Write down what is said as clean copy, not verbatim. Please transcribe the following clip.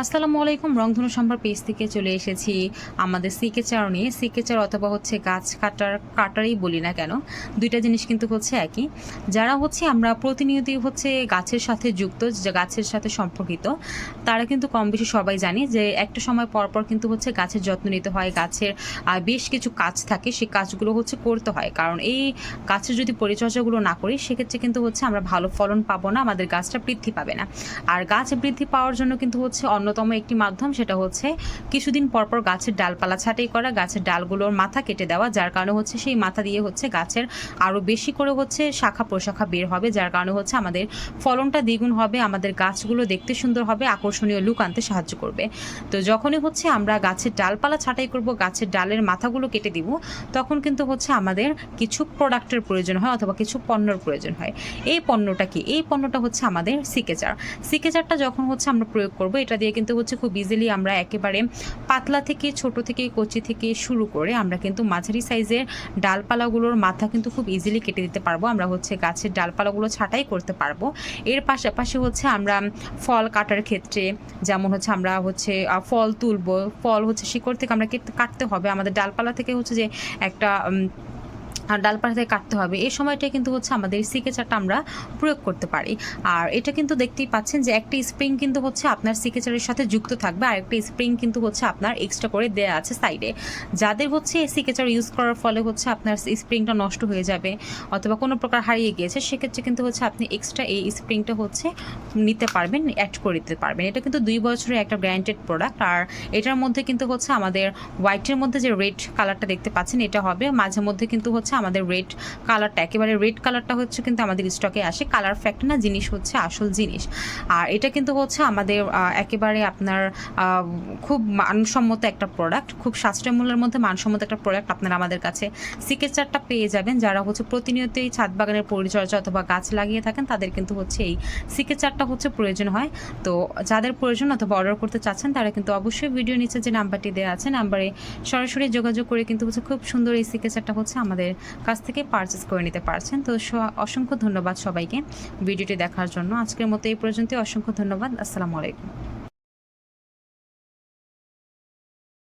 আসসালামু আলাইকুম। রংধনু সম্ভার পেজ থেকে চলে এসেছি আমাদের সিকেচার নিয়ে। সিকেচার অথবা হচ্ছে গাছ কাটারই বলি না কেন, দুইটা জিনিস কিন্তু হচ্ছে একই। যারা হচ্ছে আমরা প্রতিনিয়তই হচ্ছে গাছের সাথে যুক্ত, যে গাছের সাথে সম্পর্কিত, তারা কিন্তু কম বেশি সবাই জানি যে একটা সময় পর পর কিন্তু হচ্ছে গাছের যত্ন নিতে হয়। গাছের বেশ কিছু কাজ থাকে, সেই কাজগুলো হচ্ছে করতে হয়, কারণ এই গাছের যদি পরিচর্যাগুলো না করি সেক্ষেত্রে কিন্তু হচ্ছে আমরা ভালো ফলন পাবো না, আমাদের গাছটা বৃদ্ধি পাবে না। আর গাছ বৃদ্ধি পাওয়ার জন্য কিন্তু হচ্ছে অন্যতম একটি মাধ্যম, সেটা হচ্ছে কিছুদিন পরপর গাছের ডালপালা ছাঁটাই করা, গাছের ডালগুলোর মাথা কেটে দেওয়া, যার কারণে হচ্ছে সেই মাথা দিয়ে হচ্ছে গাছের আরও বেশি করে হচ্ছে শাখা প্রশাখা বের হবে, যার কারণে হচ্ছে আমাদের ফলনটা দ্বিগুণ হবে, আমাদের গাছগুলো দেখতে সুন্দর হবে, আকর্ষণীয় লুক আনতে সাহায্য করবে। তো যখনই হচ্ছে আমরা গাছের ডালপালা ছাঁটাই করব, গাছের ডালের মাথাগুলো কেটে দিব, তখন কিন্তু হচ্ছে আমাদের কিছু প্রোডাক্টের প্রয়োজন হয় অথবা কিছু পণ্যর প্রয়োজন হয়। এই পণ্যটা কি? এই পণ্যটা হচ্ছে আমাদের সিকেচার। সিকেচারটা যখন হচ্ছে আমরা প্রয়োগ করব, এটা দিয়ে কিন্তু হচ্ছে খুব ইজিলি আমরা একেবারে পাতলা থেকে, ছোট থেকে, কচি থেকে শুরু করে আমরা কিন্তু মাঝারি সাইজের ডালপালাগুলোর মাথা কিন্তু খুব ইজিলি কেটে দিতে পারবো। আমরা হচ্ছে গাছের ডালপালাগুলো ছাঁটাই করতে পারবো। এর পাশাপাশি হচ্ছে আমরা ফল কাটার ক্ষেত্রে, যেমন হচ্ছে আমরা হচ্ছে ফল তুলবো, ফল হচ্ছে শিকড় থেকে আমরা কাটতে হবে, আমাদের ডালপালা থেকে হচ্ছে যে একটা ডালপালা থেকে কাটতে হবে, এই সময়টাই কিন্তু হচ্ছে আমাদের সিকেচারটা আমরা প্রয়োগ করতে পারি। আর এটা কিন্তু দেখতেই পাচ্ছেন যে একটা স্প্রিং কিন্তু হচ্ছে আপনার সিকেচারের সাথে যুক্ত থাকবে, আর একটা স্প্রিং কিন্তু হচ্ছে আপনার এক্সট্রা করে দেওয়া আছে সাইডে। যাদের হচ্ছে সিকেচার ইউজ করার ফলে হচ্ছে আপনার স্প্রিংটা নষ্ট হয়ে যাবে অথবা কোনো প্রকার হারিয়ে গিয়েছে, সেক্ষেত্রে কিন্তু হচ্ছে আপনি এক্সট্রা এই স্প্রিংটা হচ্ছে নিতে পারবেন, অ্যাড করে দিতে পারবেন। এটা কিন্তু 2 বছরের একটা গ্যারান্টেড প্রোডাক্ট। আর এটার মধ্যে কিন্তু হচ্ছে আমাদের হোয়াইটের মধ্যে যে রেড কালারটা দেখতে পাচ্ছেন, এটা হবে মাঝে মধ্যে কিন্তু হচ্ছে আমাদের রেড কালারটা, একেবারে রেড কালারটা হচ্ছে কিন্তু আমাদের স্টকে আসে, কালার ফ্যাক্ট না, জিনিস হচ্ছে আসল জিনিস। আর এটা কিন্তু হচ্ছে আমাদের একেবারে আপনার খুব মানসম্মত একটা প্রোডাক্ট, খুব সাশ্রয় মূল্যের মধ্যে মানসম্মত একটা প্রোডাক্ট আপনারা আমাদের কাছে সিকেচারটা পেয়ে যাবেন। যারা হচ্ছে প্রতিনিয়তই ছাদ বাগানের পরিচর্যা অথবা গাছ লাগিয়ে থাকেন, তাদের কিন্তু হচ্ছে এই সিকেচারটা হচ্ছে প্রয়োজন হয়। তো যাদের প্রয়োজন অথবা অর্ডার করতে চাচ্ছেন, তারা কিন্তু অবশ্যই ভিডিও নিচে যে নাম্বারটি দেওয়া আছে, নাম্বারে সরাসরি যোগাযোগ করে কিন্তু হচ্ছে খুব সুন্দর এই সিকেচারটা হচ্ছে আমাদের কাছ থেকে পারচেস করে নিতে পারছেন। তো অসংখ্য ধন্যবাদ সবাইকে ভিডিওটি দেখার জন্য। আজকের মতো এই পর্যন্তই, অসংখ্য ধন্যবাদ। আসসালামু আলাইকুম।